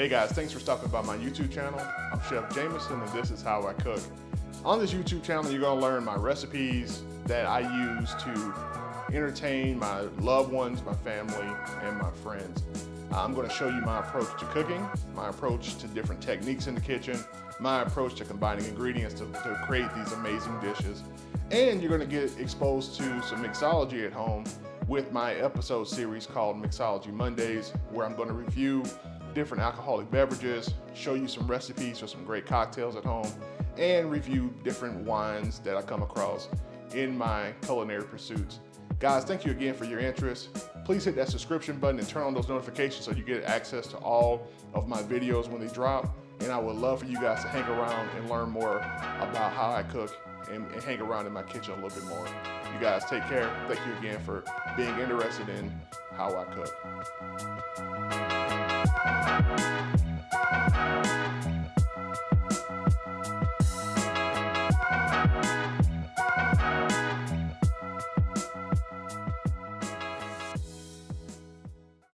Hey guys, thanks for stopping by my YouTube channel. I'm Chef Jamison and this is how I cook. On this YouTube channel, you're gonna learn my recipes that I use to entertain my loved ones, my family, and my friends. I'm gonna show you my approach to cooking, my approach to different techniques in the kitchen, my approach to combining ingredients to create these amazing dishes. And you're gonna get exposed to some mixology at home with my episode series called Mixology Mondays, where I'm gonna review different alcoholic beverages, show you some recipes for some great cocktails at home, and review different wines that I come across in my culinary pursuits. Guys, thank you again for your interest. Please hit that subscription button and turn on those notifications so you get access to all of my videos when they drop. And I would love for you guys to hang around and learn more about how I cook and hang around in my kitchen a little bit more. You guys take care. Thank you again for being interested in how I cook.